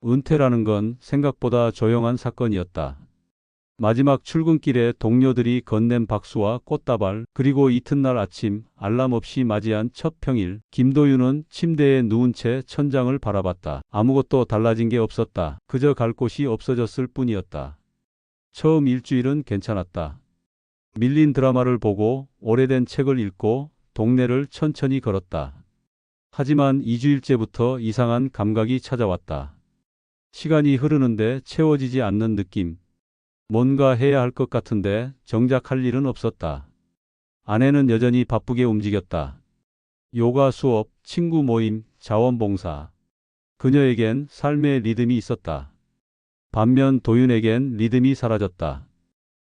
은퇴라는 건 생각보다 조용한 사건이었다. 마지막 출근길에 동료들이 건넨 박수와 꽃다발, 그리고 이튿날 아침 알람 없이 맞이한 첫 평일, 김도윤은 침대에 누운 채 천장을 바라봤다. 아무것도 달라진 게 없었다. 그저 갈 곳이 없어졌을 뿐이었다. 처음 일주일은 괜찮았다. 밀린 드라마를 보고 오래된 책을 읽고 동네를 천천히 걸었다. 하지만 2주일째부터 이상한 감각이 찾아왔다. 시간이 흐르는데 채워지지 않는 느낌. 뭔가 해야 할 것 같은데 정작 할 일은 없었다. 아내는 여전히 바쁘게 움직였다. 요가 수업, 친구 모임, 자원봉사. 그녀에겐 삶의 리듬이 있었다. 반면 도윤에겐 리듬이 사라졌다.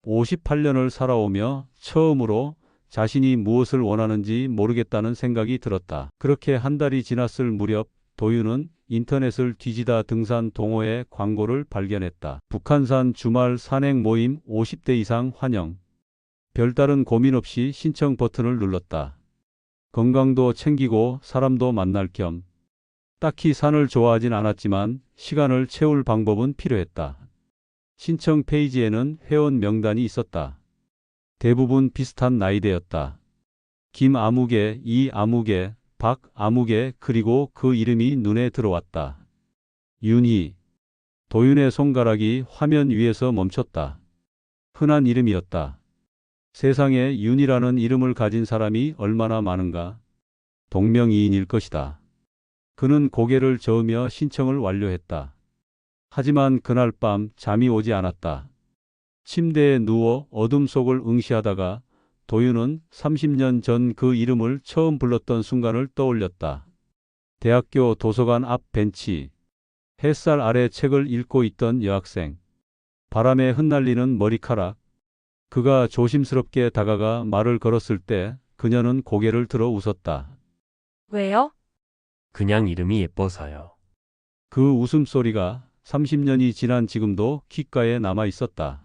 58년을 살아오며 처음으로 자신이 무엇을 원하는지 모르겠다는 생각이 들었다. 그렇게 한 달이 지났을 무렵 도윤은 인터넷을 뒤지다 등산 동호회 광고를 발견했다. 북한산 주말 산행 모임 50대 이상 환영. 별다른 고민 없이 신청 버튼을 눌렀다. 건강도 챙기고 사람도 만날 겸. 딱히 산을 좋아하진 않았지만 시간을 채울 방법은 필요했다. 신청 페이지에는 회원 명단이 있었다. 대부분 비슷한 나이대였다. 김아무개, 이아무개, 박아무개, 그리고 그 이름이 눈에 들어왔다. 윤희. 도윤의 손가락이 화면 위에서 멈췄다. 흔한 이름이었다. 세상에 윤희라는 이름을 가진 사람이 얼마나 많은가. 동명이인일 것이다. 그는 고개를 저으며 신청을 완료했다. 하지만 그날 밤 잠이 오지 않았다. 침대에 누워 어둠 속을 응시하다가 도윤은 30년 전 그 이름을 처음 불렀던 순간을 떠올렸다. 대학교 도서관 앞 벤치. 햇살 아래 책을 읽고 있던 여학생. 바람에 흩날리는 머리카락. 그가 조심스럽게 다가가 말을 걸었을 때 그녀는 고개를 들어 웃었다. 왜요? 그냥 이름이 예뻐서요. 그 웃음소리가 30년이 지난 지금도 귓가에 남아 있었다.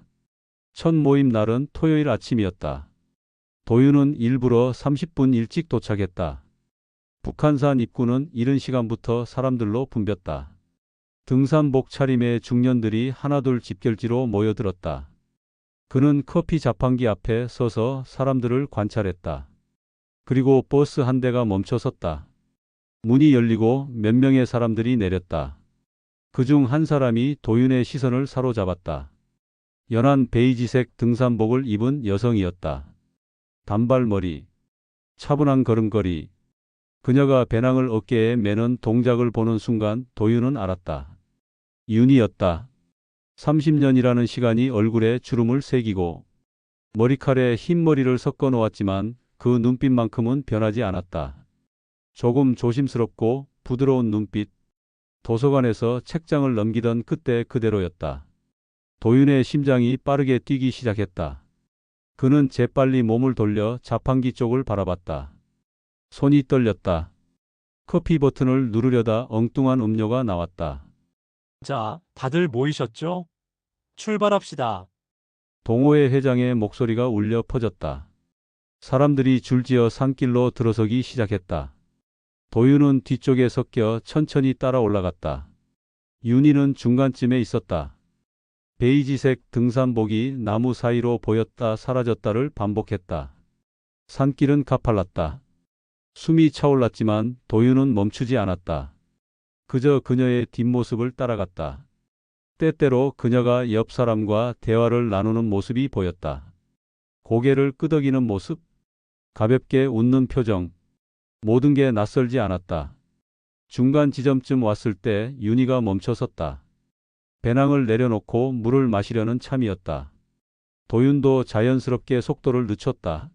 첫 모임 날은 토요일 아침이었다. 도윤은 일부러 30분 일찍 도착했다. 북한산 입구는 이른 시간부터 사람들로 붐볐다. 등산복 차림의 중년들이 하나둘 집결지로 모여들었다. 그는 커피 자판기 앞에 서서 사람들을 관찰했다. 그리고 버스 한 대가 멈춰섰다. 문이 열리고 몇 명의 사람들이 내렸다. 그중 한 사람이 도윤의 시선을 사로잡았다. 연한 베이지색 등산복을 입은 여성이었다. 단발머리, 차분한 걸음걸이. 그녀가 배낭을 어깨에 매는 동작을 보는 순간 도윤은 알았다. 윤이었다. 30년이라는 시간이 얼굴에 주름을 새기고 머리칼에 흰머리를 섞어 놓았지만 그 눈빛만큼은 변하지 않았다. 조금 조심스럽고 부드러운 눈빛. 도서관에서 책장을 넘기던 그때 그대로였다. 도윤의 심장이 빠르게 뛰기 시작했다. 그는 재빨리 몸을 돌려 자판기 쪽을 바라봤다. 손이 떨렸다. 커피 버튼을 누르려다 엉뚱한 음료가 나왔다. 자, 다들 모이셨죠? 출발합시다. 동호회 회장의 목소리가 울려 퍼졌다. 사람들이 줄지어 산길로 들어서기 시작했다. 도윤은 뒤쪽에 섞여 천천히 따라 올라갔다. 윤희는 중간쯤에 있었다. 베이지색 등산복이 나무 사이로 보였다 사라졌다를 반복했다. 산길은 가팔랐다. 숨이 차올랐지만 도윤은 멈추지 않았다. 그저 그녀의 뒷모습을 따라갔다. 때때로 그녀가 옆 사람과 대화를 나누는 모습이 보였다. 고개를 끄덕이는 모습, 가볍게 웃는 표정, 모든 게 낯설지 않았다. 중간 지점쯤 왔을 때 윤희가 멈춰섰다. 배낭을 내려놓고 물을 마시려는 참이었다. 도윤도 자연스럽게 속도를 늦췄다.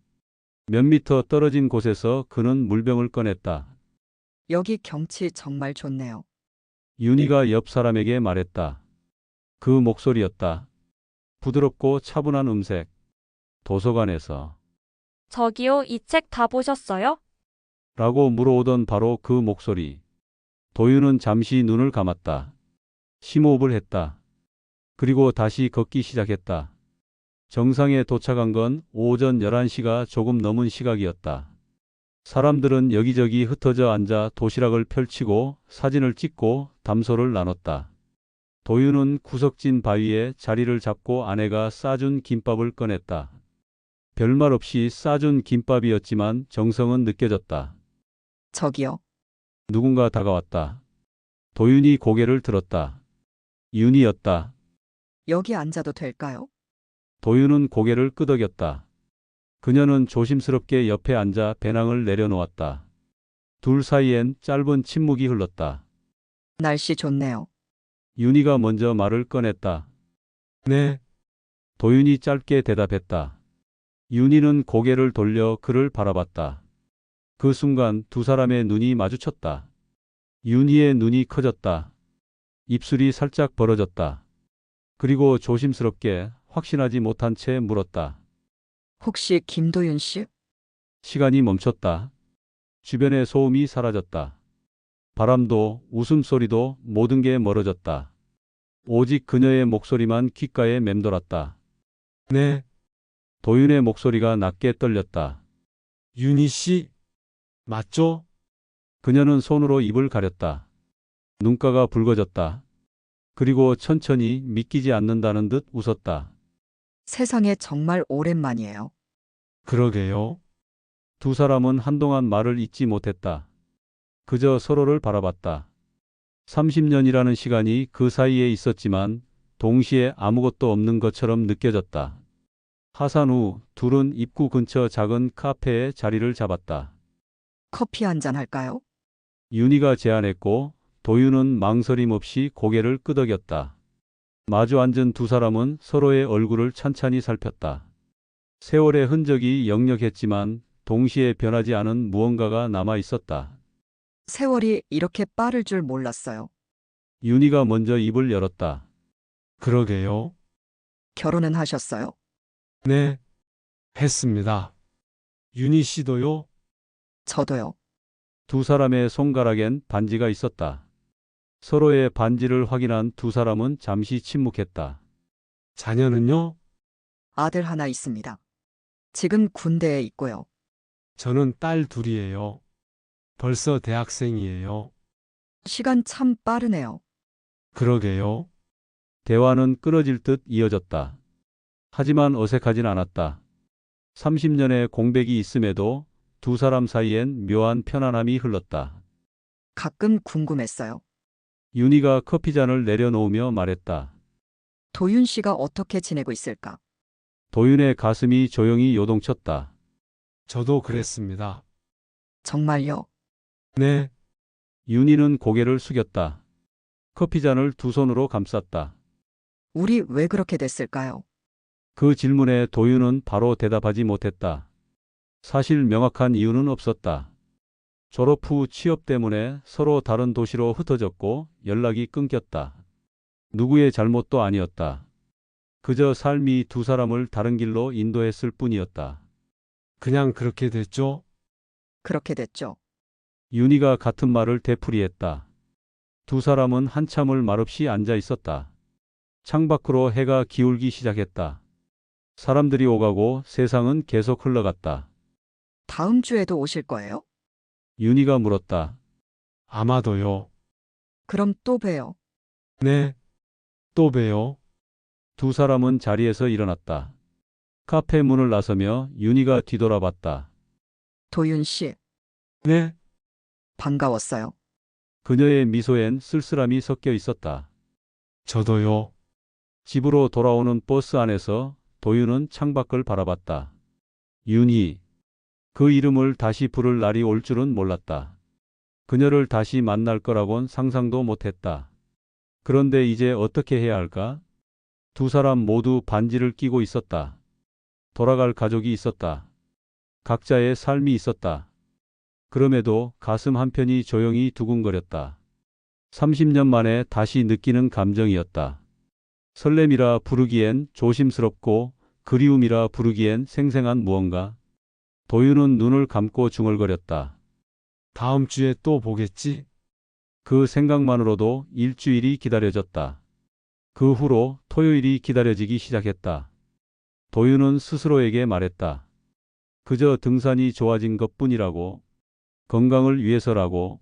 몇 미터 떨어진 곳에서 그는 물병을 꺼냈다. 여기 경치 정말 좋네요. 윤희가 옆 사람에게 말했다. 그 목소리였다. 부드럽고 차분한 음색. 도서관에서. 저기요, 이 책 다 보셨어요? 라고 물어오던 바로 그 목소리. 도윤은 잠시 눈을 감았다. 심호흡을 했다. 그리고 다시 걷기 시작했다. 정상에 도착한 건 오전 11시가 조금 넘은 시각이었다. 사람들은 여기저기 흩어져 앉아 도시락을 펼치고 사진을 찍고 담소를 나눴다. 도윤은 구석진 바위에 자리를 잡고 아내가 싸준 김밥을 꺼냈다. 별말 없이 싸준 김밥이었지만 정성은 느껴졌다. 저기요. 누군가 다가왔다. 도윤이 고개를 들었다. 윤이었다. 여기 앉아도 될까요? 도윤은 고개를 끄덕였다. 그녀는 조심스럽게 옆에 앉아 배낭을 내려놓았다. 둘 사이엔 짧은 침묵이 흘렀다. 날씨 좋네요. 윤희가 먼저 말을 꺼냈다. 네, 도윤이 짧게 대답했다. 윤희는 고개를 돌려 그를 바라봤다. 그 순간 두 사람의 눈이 마주쳤다. 윤희의 눈이 커졌다. 입술이 살짝 벌어졌다. 그리고 조심스럽게 확신하지 못한 채 물었다. 혹시 김도윤 씨? 시간이 멈췄다. 주변의 소음이 사라졌다. 바람도 웃음소리도 모든 게 멀어졌다. 오직 그녀의 목소리만 귓가에 맴돌았다. 네, 도윤의 목소리가 낮게 떨렸다. 윤희 씨, 맞죠? 그녀는 손으로 입을 가렸다. 눈가가 붉어졌다. 그리고 천천히 믿기지 않는다는 듯 웃었다. 세상에 정말 오랜만이에요. 그러게요. 두 사람은 한동안 말을 잇지 못했다. 그저 서로를 바라봤다. 30년이라는 시간이 그 사이에 있었지만 동시에 아무것도 없는 것처럼 느껴졌다. 하산 후 둘은 입구 근처 작은 카페에 자리를 잡았다. 커피 한잔 할까요? 윤희가 제안했고 도윤은 망설임 없이 고개를 끄덕였다. 마주 앉은 두 사람은 서로의 얼굴을 찬찬히 살폈다. 세월의 흔적이 역력했지만 동시에 변하지 않은 무언가가 남아 있었다. 세월이 이렇게 빠를 줄 몰랐어요. 윤희가 먼저 입을 열었다. 그러게요. 결혼은 하셨어요? 네, 했습니다. 윤희 씨도요? 저도요. 두 사람의 손가락엔 반지가 있었다. 서로의 반지를 확인한 두 사람은 잠시 침묵했다. 자녀는요? 아들 하나 있습니다. 지금 군대에 있고요. 저는 딸 둘이에요. 벌써 대학생이에요. 시간 참 빠르네요. 그러게요. 대화는 끊어질 듯 이어졌다. 하지만 어색하진 않았다. 30년의 공백이 있음에도 두 사람 사이엔 묘한 편안함이 흘렀다. 가끔 궁금했어요. 윤희가 커피잔을 내려놓으며 말했다. 도윤 씨가 어떻게 지내고 있을까? 도윤의 가슴이 조용히 요동쳤다. 저도 그랬습니다. 정말요? 네, 윤희는 고개를 숙였다. 커피잔을 두 손으로 감쌌다. 우리 왜 그렇게 됐을까요? 그 질문에 도윤은 바로 대답하지 못했다. 사실 명확한 이유는 없었다. 졸업 후 취업 때문에 서로 다른 도시로 흩어졌고 연락이 끊겼다. 누구의 잘못도 아니었다. 그저 삶이 두 사람을 다른 길로 인도했을 뿐이었다. 그냥 그렇게 됐죠? 그렇게 됐죠. 윤희가 같은 말을 되풀이했다. 두 사람은 한참을 말없이 앉아 있었다. 창밖으로 해가 기울기 시작했다. 사람들이 오가고 세상은 계속 흘러갔다. 다음 주에도 오실 거예요? 윤희가 물었다. 아마도요. 그럼 또 봬요. 네, 또 봬요. 두 사람은 자리에서 일어났다. 카페 문을 나서며 윤희가 뒤돌아봤다. 도윤 씨, 네, 반가웠어요. 그녀의 미소엔 쓸쓸함이 섞여 있었다. 저도요. 집으로 돌아오는 버스 안에서 도윤은 창밖을 바라봤다. 윤희. 그 이름을 다시 부를 날이 올 줄은 몰랐다. 그녀를 다시 만날 거라곤 상상도 못했다. 그런데 이제 어떻게 해야 할까? 두 사람 모두 반지를 끼고 있었다. 돌아갈 가족이 있었다. 각자의 삶이 있었다. 그럼에도 가슴 한편이 조용히 두근거렸다. 30년 만에 다시 느끼는 감정이었다. 설렘이라 부르기엔 조심스럽고 그리움이라 부르기엔 생생한 무언가. 도윤은 눈을 감고 중얼거렸다. 다음 주에 또 보겠지? 그 생각만으로도 일주일이 기다려졌다. 그 후로 토요일이 기다려지기 시작했다. 도윤은 스스로에게 말했다. 그저 등산이 좋아진 것뿐이라고. 건강을 위해서라고.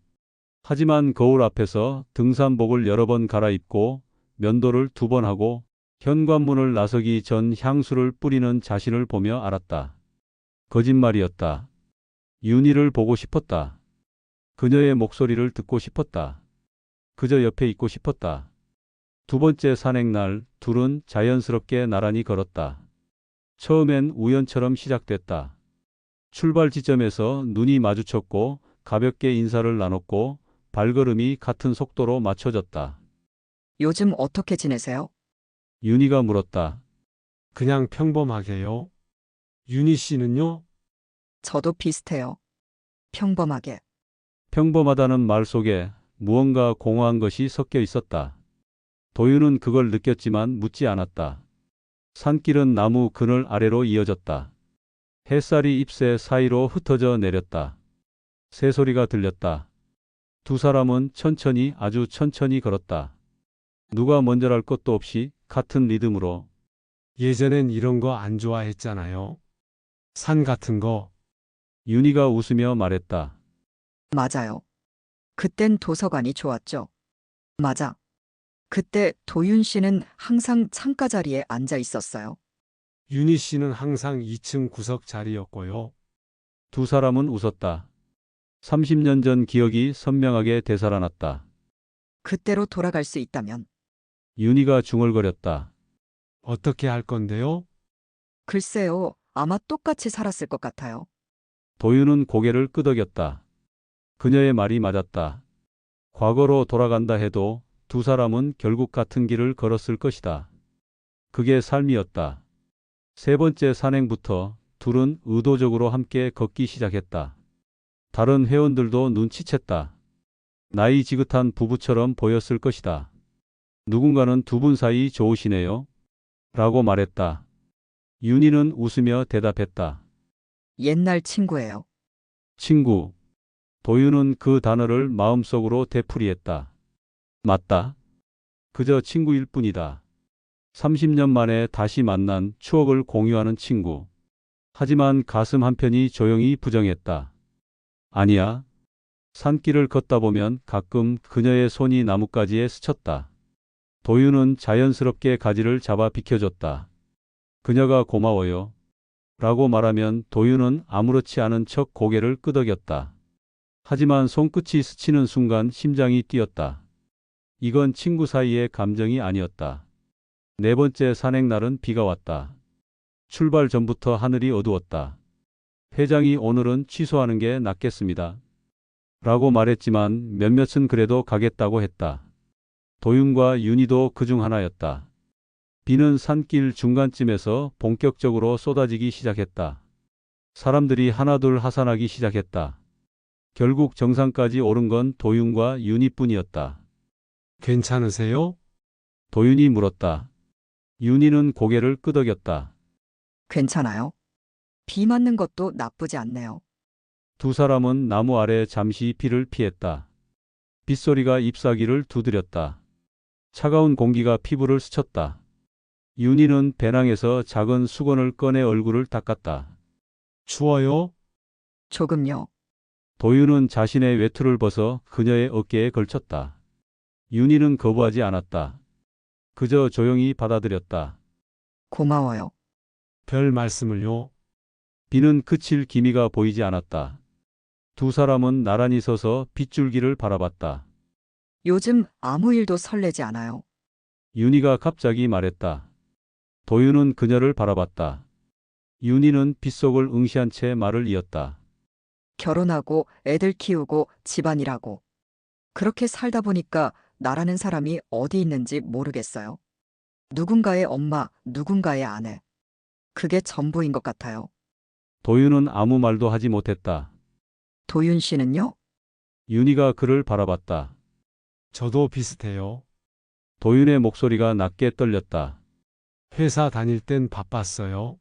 하지만 거울 앞에서 등산복을 여러 번 갈아입고 면도를 2번 하고 현관문을 나서기 전 향수를 뿌리는 자신을 보며 알았다. 거짓말이었다. 윤희를 보고 싶었다. 그녀의 목소리를 듣고 싶었다. 그저 옆에 있고 싶었다. 2번째 산행날 둘은 자연스럽게 나란히 걸었다. 처음엔 우연처럼 시작됐다. 출발 지점에서 눈이 마주쳤고 가볍게 인사를 나눴고 발걸음이 같은 속도로 맞춰졌다. 요즘 어떻게 지내세요? 윤희가 물었다. 그냥 평범하게요. 윤희 씨는요? 저도 비슷해요. 평범하게. 평범하다는 말 속에 무언가 공허한 것이 섞여 있었다. 도윤은 그걸 느꼈지만 묻지 않았다. 산길은 나무 그늘 아래로 이어졌다. 햇살이 잎새 사이로 흩어져 내렸다. 새소리가 들렸다. 2 사람은 천천히 아주 천천히 걸었다. 누가 먼저랄 것도 없이 같은 리듬으로. 예전엔 이런 거 안 좋아했잖아요. 산 같은 거. 윤희가 웃으며 말했다. 맞아요. 그땐 도서관이 좋았죠. 맞아. 그때 도윤 씨는 항상 창가 자리에 앉아 있었어요. 윤희 씨는 항상 2층 구석 자리였고요. 2 사람은 웃었다. 30년 전 기억이 선명하게 되살아났다. 그때로 돌아갈 수 있다면. 윤희가 중얼거렸다. 어떻게 할 건데요? 글쎄요, 아마 똑같이 살았을 것 같아요. 도윤은 고개를 끄덕였다. 그녀의 말이 맞았다. 과거로 돌아간다 해도 2 사람은 결국 같은 길을 걸었을 것이다. 그게 삶이었다. 3번째 산행부터 둘은 의도적으로 함께 걷기 시작했다. 다른 회원들도 눈치챘다. 나이 지긋한 부부처럼 보였을 것이다. 누군가는 2분 사이 좋으시네요. 라고 말했다. 윤희는 웃으며 대답했다. 옛날 친구예요. 친구. 도윤은 그 단어를 마음속으로 되풀이했다. 맞다. 그저 친구일 뿐이다. 30년 만에 다시 만난 추억을 공유하는 친구. 하지만 가슴 한편이 조용히 부정했다. 아니야. 산길을 걷다 보면 가끔 그녀의 손이 나뭇가지에 스쳤다. 도윤은 자연스럽게 가지를 잡아 비켜줬다. 그녀가 고마워요. 라고 말하면 도윤은 아무렇지 않은 척 고개를 끄덕였다. 하지만 손끝이 스치는 순간 심장이 뛰었다. 이건 친구 사이의 감정이 아니었다. 4번째 산행날은 비가 왔다. 출발 전부터 하늘이 어두웠다. 회장이 오늘은 취소하는 게 낫겠습니다. 라고 말했지만 몇몇은 그래도 가겠다고 했다. 도윤과 윤희도 그중 하나였다. 비는 산길 중간쯤에서 본격적으로 쏟아지기 시작했다. 사람들이 하나둘 하산하기 시작했다. 결국 정상까지 오른 건 도윤과 윤희뿐이었다. 괜찮으세요? 도윤이 물었다. 윤희는 고개를 끄덕였다. 괜찮아요? 비 맞는 것도 나쁘지 않네요. 2 사람은 나무 아래 잠시 비를 피했다. 빗소리가 잎사귀를 두드렸다. 차가운 공기가 피부를 스쳤다. 윤희는 배낭에서 작은 수건을 꺼내 얼굴을 닦았다. 추워요? 조금요. 도윤은 자신의 외투를 벗어 그녀의 어깨에 걸쳤다. 윤희는 거부하지 않았다. 그저 조용히 받아들였다. 고마워요. 별 말씀을요. 비는 그칠 기미가 보이지 않았다. 2 사람은 나란히 서서 빗줄기를 바라봤다. 요즘 아무 일도 설레지 않아요. 윤희가 갑자기 말했다. 도윤은 그녀를 바라봤다. 윤희는 빗속을 응시한 채 말을 이었다. 결혼하고 애들 키우고 집안일하고. 그렇게 살다 보니까 나라는 사람이 어디 있는지 모르겠어요. 누군가의 엄마, 누군가의 아내. 그게 전부인 것 같아요. 도윤은 아무 말도 하지 못했다. 도윤 씨는요? 윤희가 그를 바라봤다. 저도 비슷해요. 도윤의 목소리가 낮게 떨렸다. 회사 다닐 땐 바빴어요.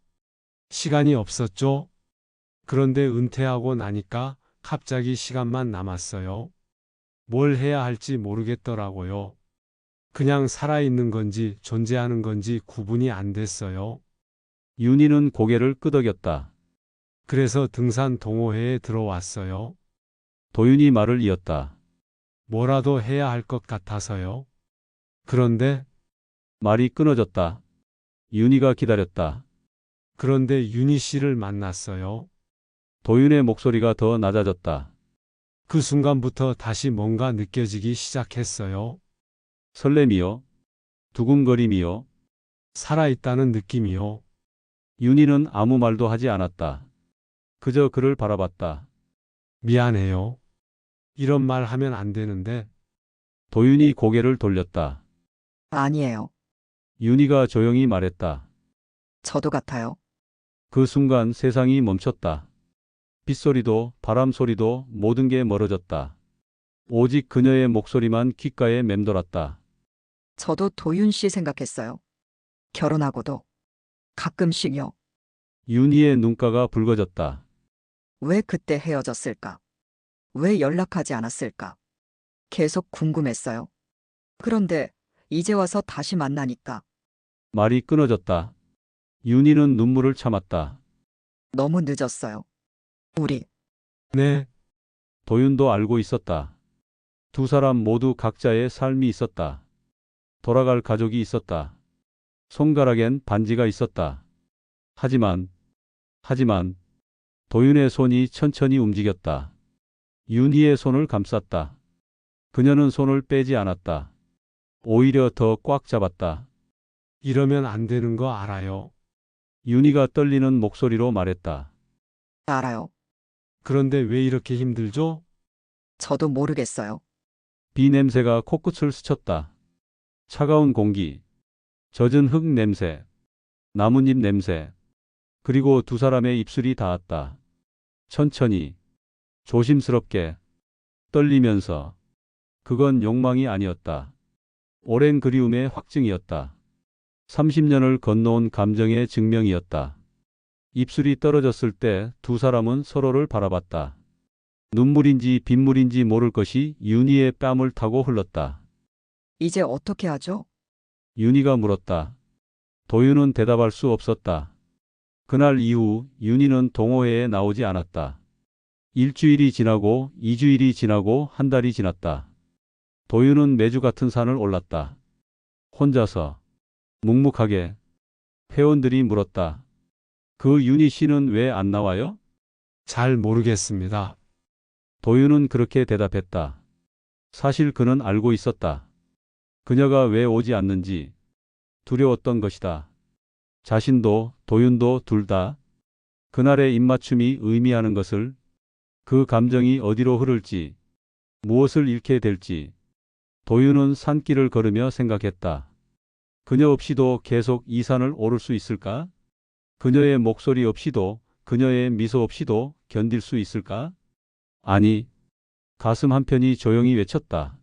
시간이 없었죠? 그런데 은퇴하고 나니까 갑자기 시간만 남았어요. 뭘 해야 할지 모르겠더라고요. 그냥 살아있는 건지 존재하는 건지 구분이 안 됐어요. 윤희는 고개를 끄덕였다. 그래서 등산 동호회에 들어왔어요. 도윤이 말을 이었다. 뭐라도 해야 할 것 같아서요. 그런데 말이 끊어졌다. 윤희가 기다렸다. 그런데 윤희 씨를 만났어요. 도윤의 목소리가 더 낮아졌다. 그 순간부터 다시 뭔가 느껴지기 시작했어요. 설렘이요. 두근거림이요. 살아있다는 느낌이요. 윤희는 아무 말도 하지 않았다. 그저 그를 바라봤다. 미안해요. 이런 말 하면 안 되는데. 도윤이 고개를 돌렸다. 아니에요. 윤희가 조용히 말했다. 저도 같아요. 그 순간 세상이 멈췄다. 빗소리도 바람 소리도 모든 게 멀어졌다. 오직 그녀의 목소리만 귓가에 맴돌았다. 저도 도윤 씨 생각했어요. 결혼하고도. 가끔씩요. 윤희의 눈가가 붉어졌다. 왜 그때 헤어졌을까? 왜 연락하지 않았을까? 계속 궁금했어요. 그런데 이제 와서 다시 만나니까 말이 끊어졌다. 윤희는 눈물을 참았다. 너무 늦었어요. 우리 네, 도윤도 알고 있었다. 두 사람 모두 각자의 삶이 있었다. 돌아갈 가족이 있었다. 손가락엔 반지가 있었다. 하지만 도윤의 손이 천천히 움직였다. 윤희의 손을 감쌌다. 그녀는 손을 빼지 않았다. 오히려 더 꽉 잡았다. 이러면 안 되는 거 알아요. 윤희가 떨리는 목소리로 말했다. 알아요. 그런데 왜 이렇게 힘들죠? 저도 모르겠어요. 비 냄새가 코끝을 스쳤다. 차가운 공기, 젖은 흙 냄새, 나뭇잎 냄새, 그리고 두 사람의 입술이 닿았다. 천천히, 조심스럽게, 떨리면서. 그건 욕망이 아니었다. 오랜 그리움의 확증이었다. 30년을 건너온 감정의 증명이었다. 입술이 떨어졌을 때 두 사람은 서로를 바라봤다. 눈물인지 빗물인지 모를 것이 윤희의 뺨을 타고 흘렀다. 이제 어떻게 하죠? 윤희가 물었다. 도윤은 대답할 수 없었다. 그날 이후 윤희는 동호회에 나오지 않았다. 일주일이 지나고 2주일이 지나고 한 달이 지났다. 도윤은 매주 같은 산을 올랐다. 혼자서 묵묵하게. 회원들이 물었다. 그 윤희 씨는 왜 안 나와요? 잘 모르겠습니다. 도윤은 그렇게 대답했다. 사실 그는 알고 있었다. 그녀가 왜 오지 않는지 두려웠던 것이다. 자신도 도윤도 둘 다 그날의 입맞춤이 의미하는 것을, 그 감정이 어디로 흐를지, 무엇을 잃게 될지. 도윤은 산길을 걸으며 생각했다. 그녀 없이도 계속 이 산을 오를 수 있을까? 그녀의 목소리 없이도, 그녀의 미소 없이도 견딜 수 있을까? 아니, 가슴 한편이 조용히 외쳤다.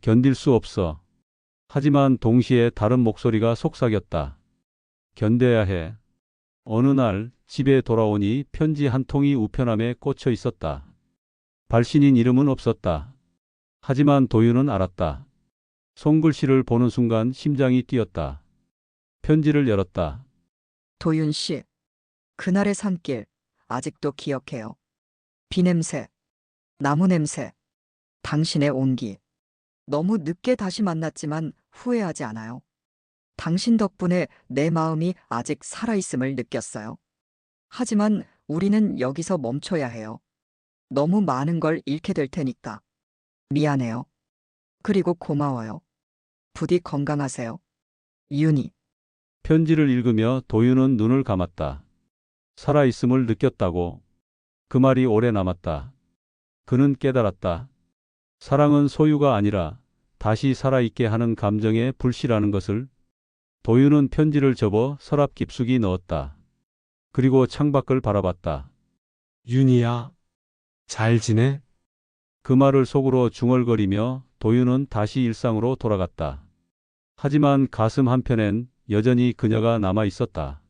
견딜 수 없어. 하지만 동시에 다른 목소리가 속삭였다. 견뎌야 해. 어느 날 집에 돌아오니 편지 한 통이 우편함에 꽂혀 있었다. 발신인 이름은 없었다. 하지만 도윤은 알았다. 손글씨를 보는 순간 심장이 뛰었다. 편지를 열었다. 도윤 씨, 그날의 산길 아직도 기억해요. 비 냄새, 나무 냄새, 당신의 온기. 너무 늦게 다시 만났지만 후회하지 않아요. 당신 덕분에 내 마음이 아직 살아있음을 느꼈어요. 하지만 우리는 여기서 멈춰야 해요. 너무 많은 걸 잃게 될 테니까. 미안해요. 그리고 고마워요. 부디 건강하세요. 윤희. 편지를 읽으며 도윤은 눈을 감았다. 살아있음을 느꼈다고. 그 말이 오래 남았다. 그는 깨달았다. 사랑은 소유가 아니라 다시 살아있게 하는 감정의 불씨라는 것을. 도윤은 편지를 접어 서랍 깊숙이 넣었다. 그리고 창밖을 바라봤다. 윤희야, 잘 지내? 그 말을 속으로 중얼거리며 도윤은 다시 일상으로 돌아갔다. 하지만 가슴 한편엔 여전히 그녀가 남아 있었다.